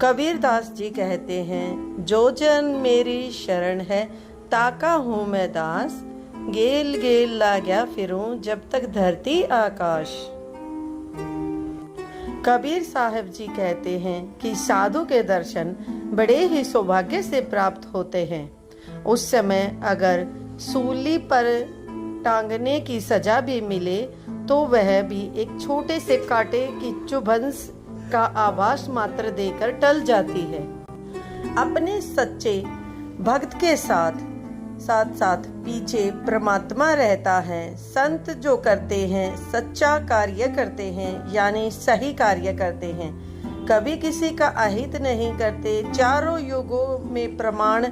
कबीरदास जी कहते हैं, जो जन मेरी शरण है ताका हूँ मैं दास, गेल गेल लाग्या फिरूं जब तक धरती आकाश। कबीर साहब जी कहते हैं कि साधु के दर्शन बड़े ही सौभाग्य से प्राप्त होते हैं। उस समय अगर सूली पर टांगने की सजा भी मिले तो वह भी एक छोटे से कांटे की चुभन का आभास मात्र देकर टल जाती है। अपने सच्चे भक्त के साथ साथ पीछे परमात्मा रहता है। संत जो करते हैं सच्चा कार्य करते हैं, यानी सही कार्य करते हैं, कभी किसी का अहित नहीं करते। चारों युगों में प्रमाण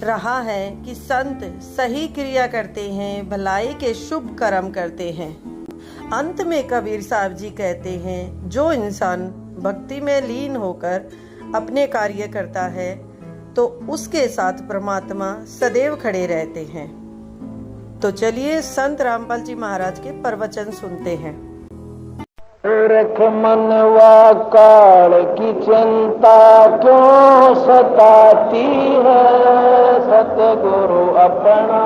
रहा है कि संत सही क्रिया करते हैं, भलाई के शुभ कर्म करते हैं। अंत में कबीर साहब जी कहते हैं, जो इंसान भक्ति में लीन होकर अपने कार्य करता है तो उसके साथ परमात्मा सदैव खड़े रहते हैं। तो चलिए संत रामपाल जी महाराज के प्रवचन सुनते हैं। रख मनवा काल की चिंता क्यों सताती है, सतगुरु अपना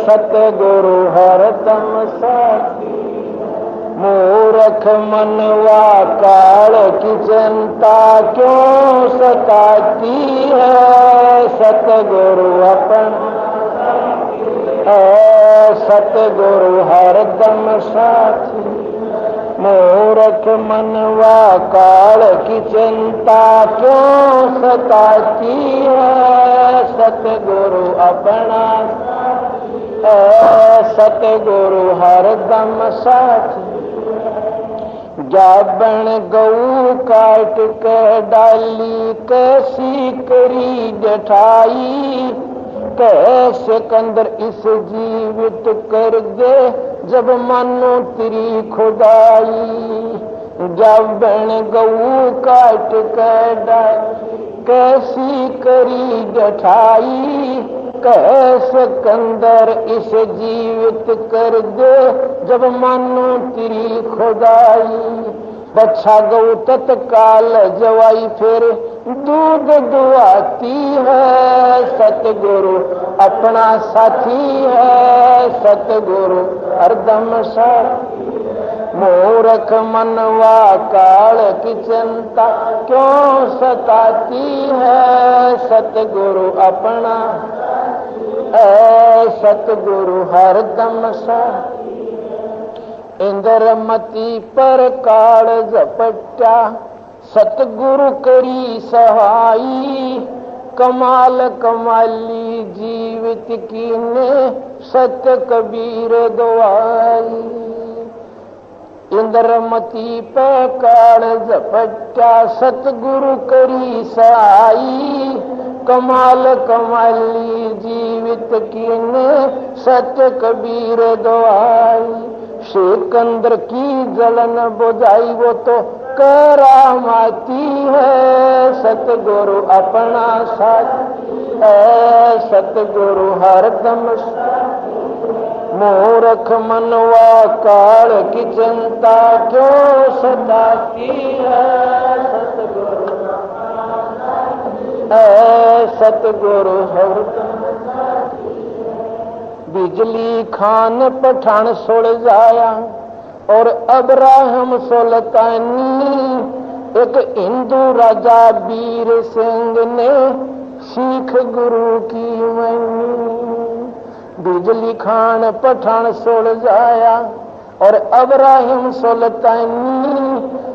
सतगुरु हरदम साथी। मूर्ख मनवा काल की चिंता क्यों सताती है, सतगुरु अपना सतगुरु हरदम साथी। मूर्ख मनवा काल की चिंता क्यों सताती है, सतगुरु अपना सतगुरु हरदम साथी। जाबन गऊ काट के डाली कैसी करी जठाई, कैसे कंदर इस जीवित कर दे जब मानो तेरी खुदाई। जाबन गऊ काट के डाली कैसी करी जठाई, कैसे कंदर इस जीवित कर दे जब मानो तेरी खुदाई। बच्चा गौ तत्काल जवाई फिर दूध दुआती है, सतगुरु अपना साथी है, सतगुरु हरदम साथी। मूर्ख मनवा काल की चिंता क्यों सताती है, सतगुरु अपना सतगुरु हरदम साथी। इंद्रमती पर काल झपट्या सतगुरु करी सहाई, कमाल कमाली जीवित कीने सत्य कबीर दुआई। इंद्रमती पे काल झपट्या सतगुरु करी सहाई, कमाल कमाली जीवित कीने सत्य कबीर दुआई। सिकंदर की जलन बुझाई वो तो करामाती है, सतगुरु अपना साथी है, सतगुरु हरदम साथी। मूर्ख मनवा काल की चिंता क्यों सताती है, सतगुरु सतगुरु हरदम। बिजली खान पठान सुल जाया और अब्राहम सुल्तानी, एक हिंदू राजा वीर सिंह ने सिख गुरु की मनी। बिजली खान पठान सुल जाया और अब्राहम सुल्तानी,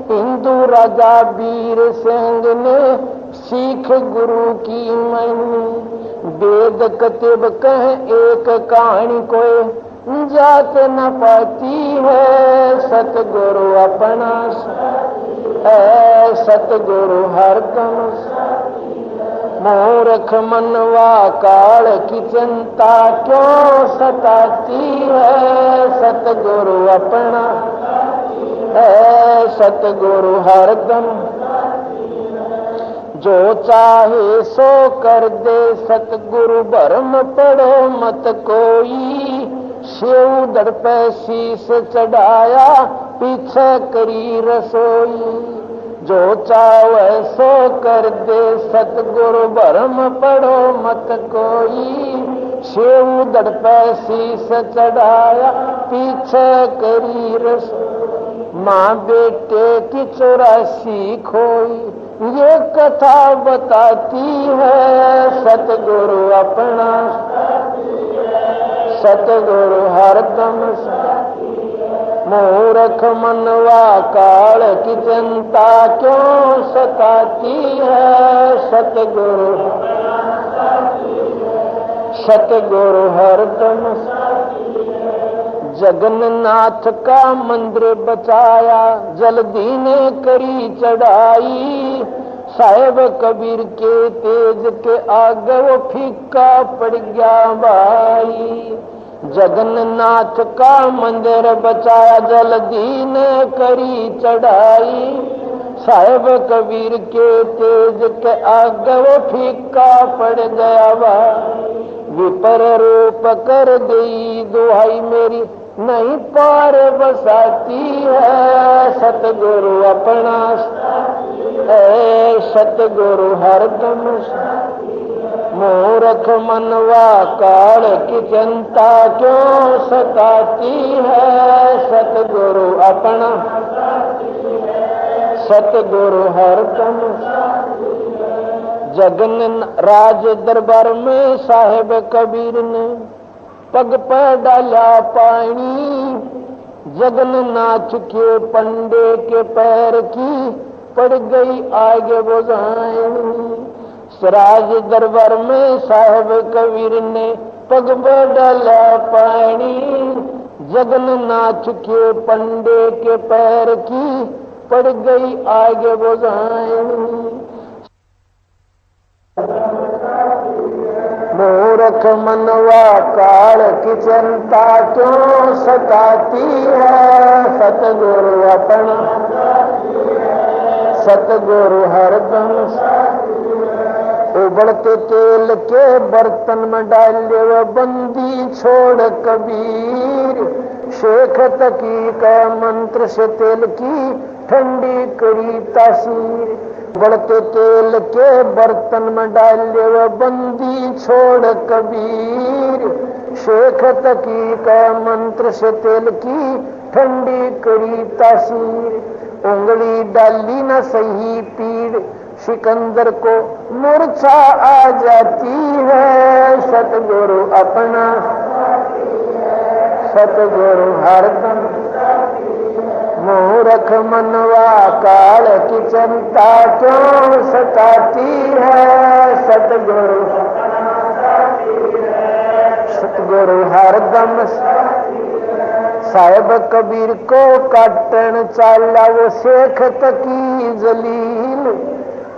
हिंदू राजा वीर सिंह ने सिख गुरु की मनी। वेद कतिब कह एक कहानी कोई जात न पाती है, सतगुरु अपना सतगुरु हरदम साथी। मूर्ख मनवा काल की चिंता क्यों सताती है, सतगुरु अपना सतगुरु हरदम। जो चाहे सो कर दे सतगुरु भरम पड़ो मत कोई, सेव दर पे शीश चढ़ाया पीछे करी रसोई। जो चाहे सो कर दे सतगुरु भरम पढ़ो मत कोई। सेव दड़ पे शीस चढ़ाया पीछे करी रस माँ बेटे की 84 खोई। ये कथा बताती है सतगुरु अपना सतगुरु हरदम। मूर्ख मनवा काल की चिंता क्यों सताती है सतगुरु सतगुरु हरदम। जगन्नाथ का मंदिर बचाया जल्दी ने करी चढ़ाई। साहेब कबीर के तेज के आगे वो फीका पड़ गया भाई। जगन्नाथ का मंदिर बचाया जल्दी ने करी चढ़ाई। साहेब कबीर के तेज के आगे वो फीका पड़ गया भाई। विपर रूप कर गई दुहाई मेरी नहीं पार बसाती है सतगुरु अपना सतगुरु हरदम। मूर्ख मनवा काल की चिंता क्यों सताती है सतगुरु अपना सतगुरु हरदम। जगन राज दरबार में साहेब कबीर ने पग पर डाला पानी। जगन्नाथ के पंडे के पैर की पड़ गई आगे बुझाई। राज दरबार में साहेब कबीर ने पग पर डाला पानी। जगन्नाथ के पंडे के पैर की पड़ गई आगे बुझाई। मूर्ख मनवा काल की चिंता क्यों सताती है सतगुरु अपना सतगुरु हरदम। उबलते तेल के बर्तन में डाले वह बंदी छोड़ कबीर। शेख तकी का मंत्र से तेल की ठंडी करी तासीर। बढ़ते तेल के बर्तन में डाले वह बंदी छोड़ कबीर। शेख तकी का मंत्र से तेल की ठंडी करी तासीर। उंगली डाली न सही पीड़ सिकंदर को मूर्छा आ जाती है सतगुरु अपना सतगुरु हरदम। मूर्ख मनवा काल की चिंता क्यों सताती है सतगुरु सतगुरु हरदम। साहेब कबीर को काटन चाला वो शेख तकी जलील।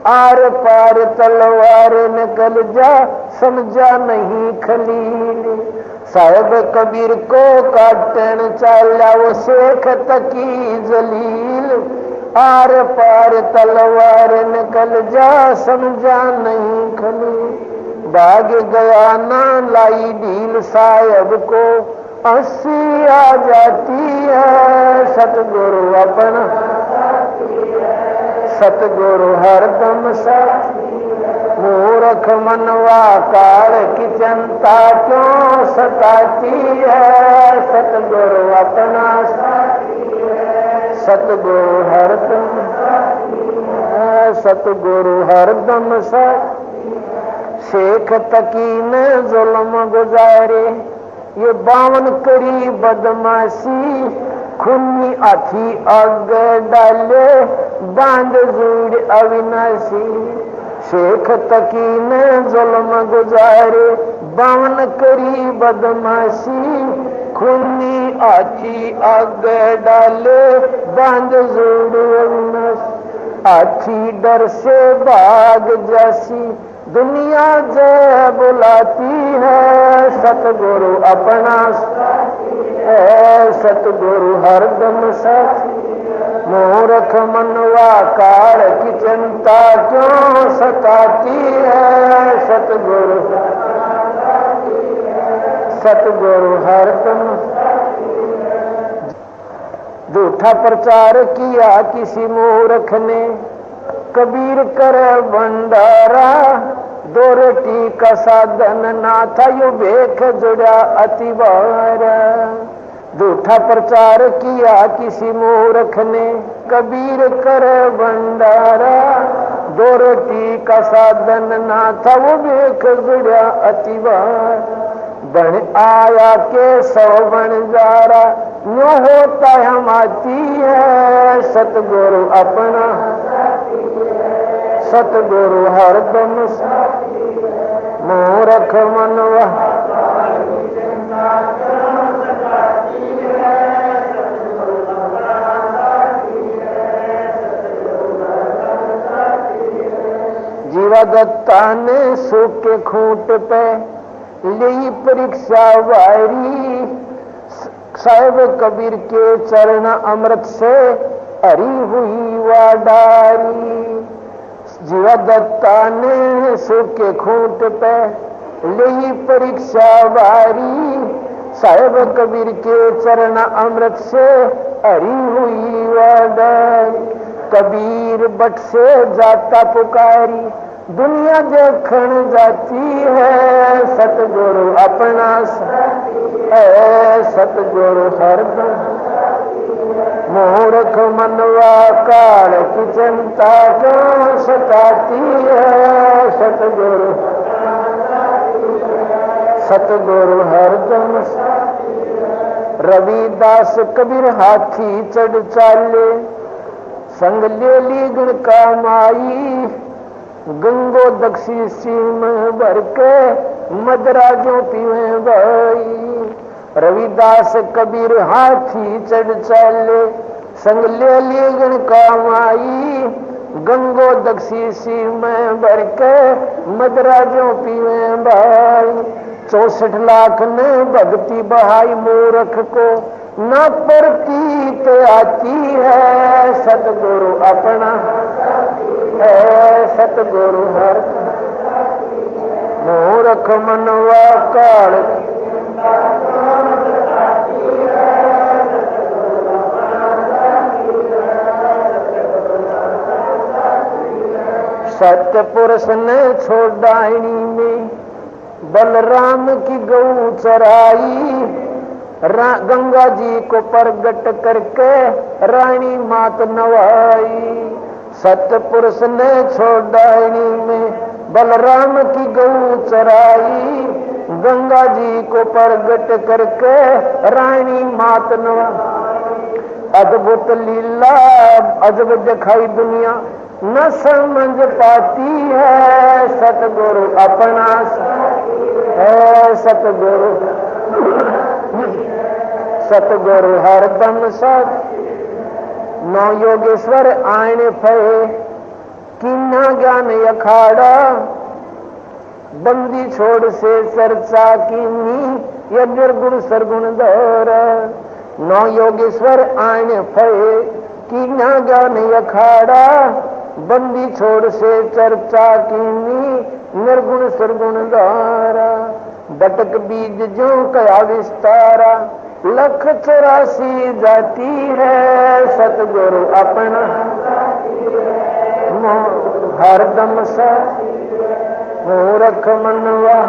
आर पार तलवार निकल जा समझा नहीं खलील। साहेब कबीर को काटन चाला वो शेख तकी जलील। आर पार तलवार निकल जा समझा नहीं खलील। भाग गया ना लाई ढील साहेब को 80 आ जाती है सतगुरु अपना सतगुरु हरदम साथी। मूर्ख मनवा काल की चिंता क्यों सताती है सतगुरु अपना सतगुरु हरदम सतगुरु हरदम साथी। शेख तकी ने जुल्म गुजारे ये 52 करी बदमाशी। खूनी हाथी आग डाले बांध जूड़ अविनाशी। शेख तकी ने जुल्म गुजारे 52 करी बदमाशी। खूनी हाथी आग डाले बांध जूड़ अविनाशी। हाथी डर से भाग जासी दुनिया जय बुलाती है सतगुरु अपना सतगुरु हरदम साथी। मूर्ख मनवा काल की चिंता क्यों सताती है सतगुरु सतगुरु हरदम। झूठा प्रचार किया किसी मूर्ख ने कबीर करे भंडारा, दो रोटी का साधन ना था यू भेख जुड़ा अति बार। झूठा प्रचार किया किसी मूर्ख ने, कबीर करे भंडारा, दो रोटी का साधन ना था वो भेख जुड़ा अति बार। बन आया के 100 बन जा रहा, यूं होता हम आती है सतगुरु अपना, सतगुरु हरदम मूर्ख मनवा। जीवा दत्ता ने सूखे खूंट पे ली परीक्षा वारी, साहिब कबीर के चरण अमृत से हरी हुई वाडारी। जीवा दत्ता ने सूखे खूंट पे ली परीक्षा वारी, साहिब कबीर के चरण अमृत से हरी हुई वाडारी। कबीर बट से जाता पुकारी, दुनिया देखण जाती है सतगुरु अपना है, सतगुरु हरदम मूर्ख मनवा काल की चिंता क्यों सताती है सतगुरु, सतगुरु हरदम। रविदास कबीर हाथी चढ़ चाले, संग ले ली गुण का माई, गंगो दक्षी सीम भर के मदराजों पीवे भाई। रविदास कबीर हाथी चढ़ चाले, संग ले ली गुण का माई, गंगो दक्षी सीम भर के मदराजों पीवे भाई। 64 लाख ने भक्ति बहाई मूर्ख को न प्रतीत आती है सतगुरु अपना है, सतगुरु हर मूर्ख मनवा काल। सत्य पुरुष ने छोड़ाई में बलराम की गऊ चराई, गंगा जी को प्रगट करके रानी मात नवाई। सतपुरुष ने छोड़ाई में बलराम की गऊ चराई, गंगा जी को प्रगट करके रानी मात नवाई। अद्भुत लीला अजब दिखाई दुनिया न समझ पाती है सतगुरु अपना है, सतगुरु सतगुरु हरदम सत। नौ योगेश्वर आने फे किन्ना ज्ञान अखाड़ा, बंदी छोड़ से चर्चा कीनी यह निर्गुण सरगुण दौर। नौ योगेश्वर आने फे किन्ना ज्ञान अखाड़ा, बंदी छोड़ से चर्चा कीनी निर्गुण सरगुण द्वारा। बटक बीज जो कया विस्तारा, 184 जाती है सतगुरु अपना हरदम सा मूर्ख मनवा।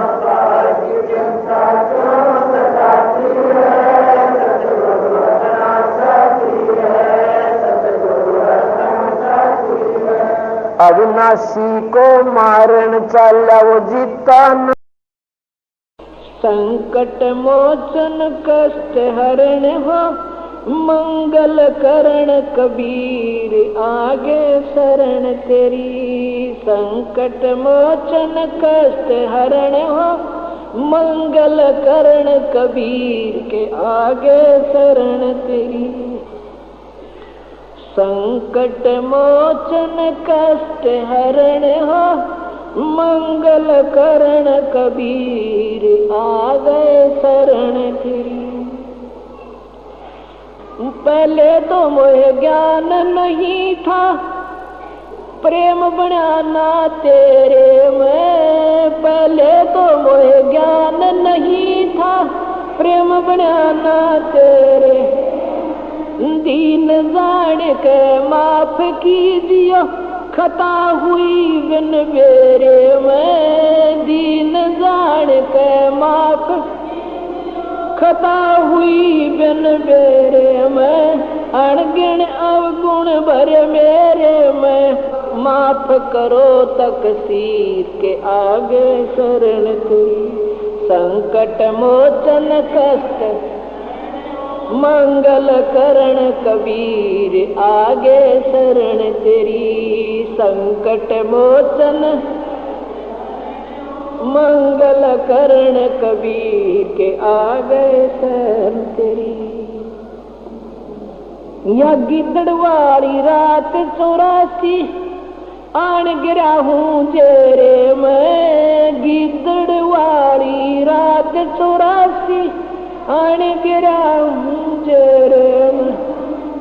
अविनाशी को मारन चाला वो जीता न। संकट मोचन कष्ट हरण हो, मंगल करण कबीर आगे शरण तेरी। संकट मोचन कष्ट हरण हो, मंगल करण कबीर के आगे शरण तेरी। संकट मोचन कष्ट हरण हो, मंगल करण कबीर आ गए शरण तेरी। पहले तो मोह ज्ञान नहीं था, प्रेम बनाना तेरे में। पहले तो मोह ज्ञान नहीं था, प्रेम बनाना तेरे। दीन जान के माफ कीजियो, खता हुई बिन बेरे में दीन जान के माफ, खता हुई बिन बेरे में अणगिण अवगुण भरे मेरे में, माफ करो तकसीर के आगे शरण तेरी, संकट मोचन कष्ट मंगल करण कबीर आगे शरण तेरी, संकट मोचन मंगल करण कबीर के आगे शरण तेरी। या गिद्दड़ वाली रात 84 आन गिरा हूँ जेरे में, गिद्दड़ वाली रात 84 आन गिरा हूँ जेरे में,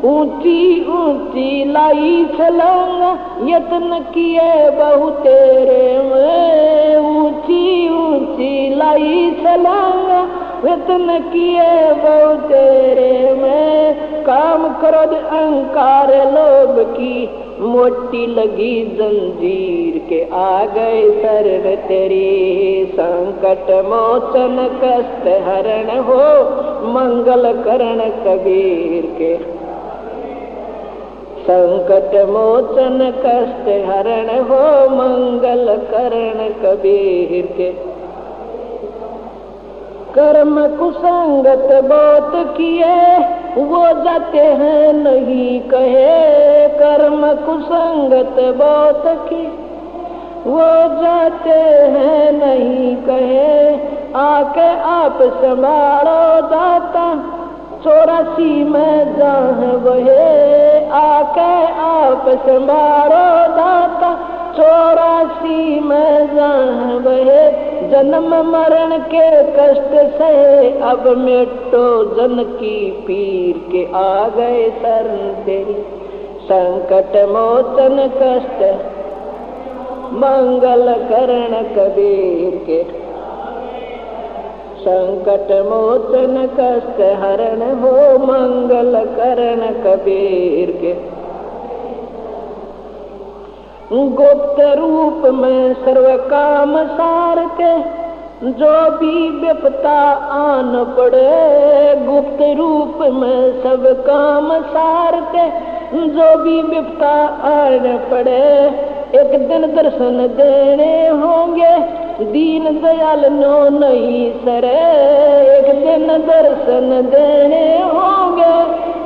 ऊंची ऊंची लाई छलांगा यत्न किए बहु तेरे में, ऊंची ऊंची लाई छलांगा यत्न किए बहु तेरे में, काम क्रोध अहंकार लोभ की मोटी लगी जंजीर के आ गए शरण तेरी, संकट मोचन कष्ट हरण हो मंगल करण कबीर के, संकट मोचन कष्ट हरण हो मंगल करण कबीर के। कर्म कुसंगत बहुत किए वो जाते हैं नहीं कहे, कर्म कुसंगत बहुत किए वो जाते हैं नहीं कहे, आके आप संभालो दाता 84 में जहाँ वहे, आके आप संभालो दाता 84 में जहाँ वहे, जन्म मरण के कष्ट से अब मिटो जन की पीर के आ गए शरण तेरी, संकट मोचन कष्ट मंगल करण कबीर के, संकट मोचन कष्ट हरण हो मंगल करण कबीर के। गुप्त रूप में सर्व काम सारते जो भी विपता आन पड़े, गुप्त रूप में सब काम सारते जो भी विपता आन पड़े, एक दिन दर्शन देने होंगे दीन दयाल नो नहीं सरे, एक दिन दर्शन देने होंगे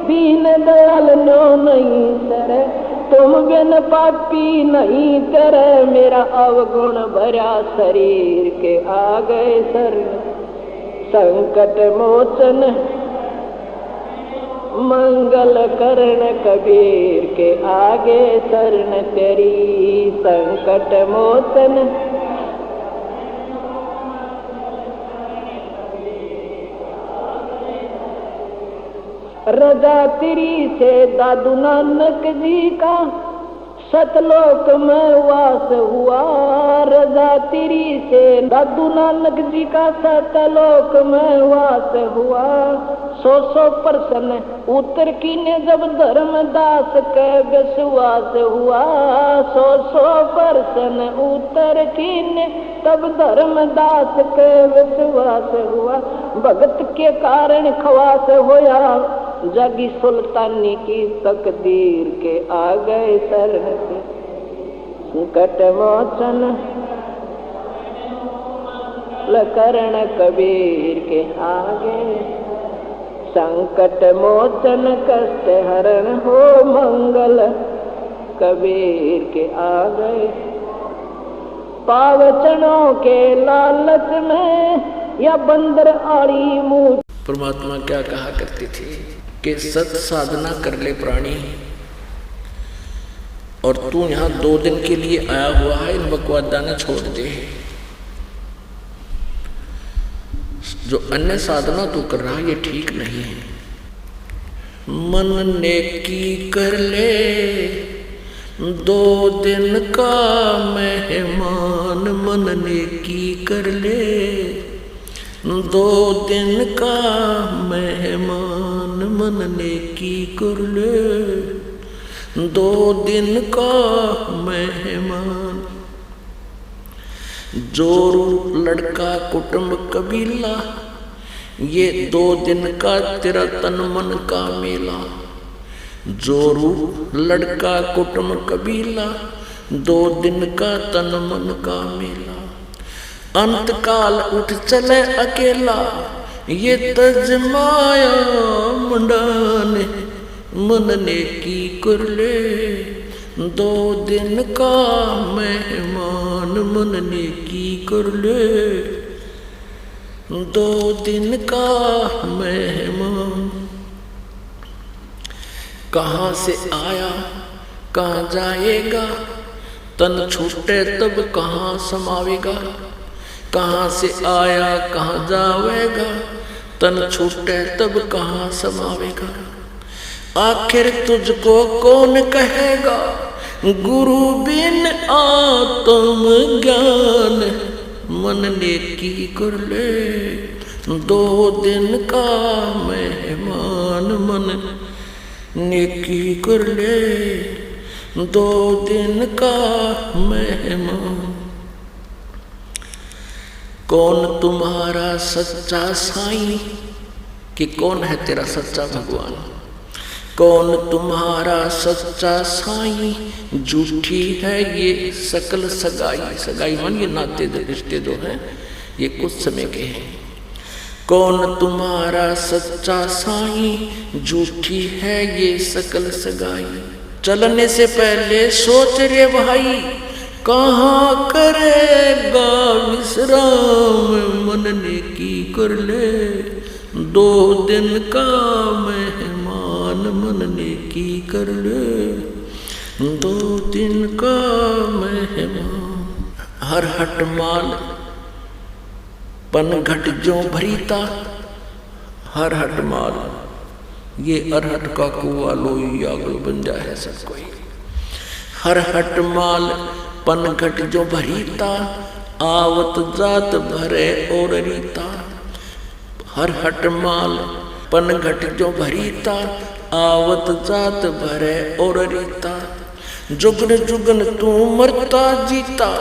दीन दयाल नो नहीं सरे, तुम बिन पापी नहीं करे मेरा अवगुण भरा शरीर के आ गए शरण, संकट मोचन मंगल करण कबीर के आगे शरण तेरी, संकट मोचन रजा तेरी से दादू नानक जी का सतलोक में वास हुआ, रजा तेरी से दादू नानक जी का सतलोक में वास हुआ, 100% उत्तर की ने जब धर्मदास के विश्वास हुआ, 100% उत्तर की ने तब धर्मदास के विश्वास हुआ, भगत के कारण खवास होया जगी सुल्तानी की तकदीर के आ गए शरण के, संकट मोचन करण कबीर के आगे, संकट मोचन कष्ट हरण हो मंगल कबीर के आ गए, पावचनों के लालच में या बंदर आड़ी मुँह। परमात्मा क्या कहा करती थी कि सत साधना कर ले प्राणी, और तू यहाँ 2 दिन के लिए आया हुआ है, इन बकवादा न छोड़ दे, जो अन्य साधना तू कर रहा है ये ठीक नहीं है, मन नेकी कर ले 2 दिन का मेहमान, मन नेकी कर ले 2 दिन का मेहमान, मन नेकी कर ले 2 दिन का मेहमान। जोरू लड़का कुटुंब कबीला, ये 2 दिन का तेरा तन मन का मेला। जोरू लड़का कुटुंब कबीला, 2 दिन का तन मन का मेला। अंत काल उठ चले अकेला, ये तजमाया मुंडाने मन ने की कर ले। 2 दिन का मेहमान मन ने की कर ले। 2 दिन का मेहमान। कहाँ से आया कहाँ जाएगा, तन छूटे तब कहाँ समावेगा। कहाँ से आया कहाँ जावेगा, तन छूटे तब कहाँ समावेगा। आखिर तुझको कौन कहेगा, गुरु बिन आत्म ज्ञान मन ने की कर ले। 2 दिन का मेहमान मन ने की कर ले। 2 दिन का मेहमान। कौन तुम्हारा सच्चा साईं, कि कौन है तेरा सच्चा भगवान। कौन तुम्हारा सच्चा साईं, झूठी है ये सकल सगाई। सगाई मान ये नाते रिश्ते जो हैं ये कुछ समय के हैं। कौन तुम्हारा सच्चा साईं, झूठी है ये सकल सगाई। चलने से पहले सोच रे भाई, कहाँ करेगा विश्राम मन ने की कर ले। 2 दिन का मेहमान मन ने की कर ले। 2 दिन का मेहमान। हर हट माल पन घट जो भरीता। हर हट माल ये अरहट का कुआ लोई आगल बन जाए सब कोई। हर हट माल पन घट जो भरीता, आवत जात भरे और रीता। हर हट माल पन घट जो भरीता, आवत जात भरे और रीता। जुगन जुगन तू मरता जीता,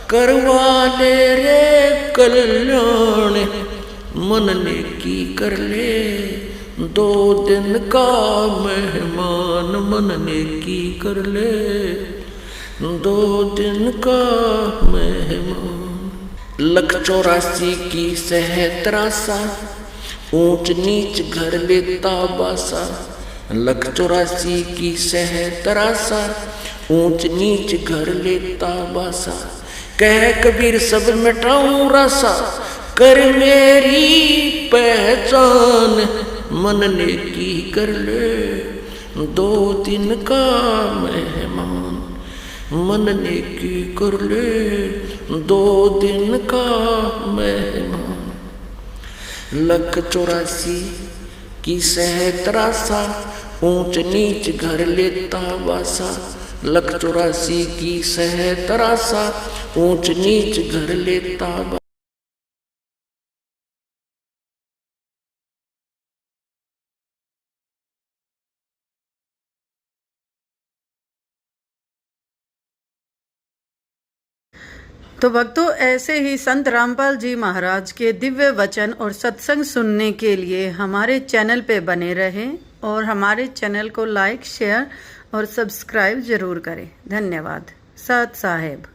करवा ले रे कल्याण मन ने की कर ले। 2 दिन का मेहमान मन ने की कर ले। 2 दिन का मेहमान। 184 की सहतरासा, ऊंच नीच घर लेता बासा। 184 की सहतरासा, ऊंच नीच घर लेता बासा। कह कबीर सब मिटाऊं रासा, कर मेरी पहचान मन ने की कर ले। 2 दिन का मेहमान मन ने की कर ले। 2 दिन का मेहमान। 184 की सहतरासा, ऊंच नीच घर लेता बासा। 184 की सहतरासा, ऊंच नीच घर लेता बासा। तो भक्तों, ऐसे ही संत रामपाल जी महाराज के दिव्य वचन और सत्संग सुनने के लिए हमारे चैनल पे बने रहें और हमारे चैनल को लाइक, शेयर और सब्सक्राइब जरूर करें। धन्यवाद। सत साहेब।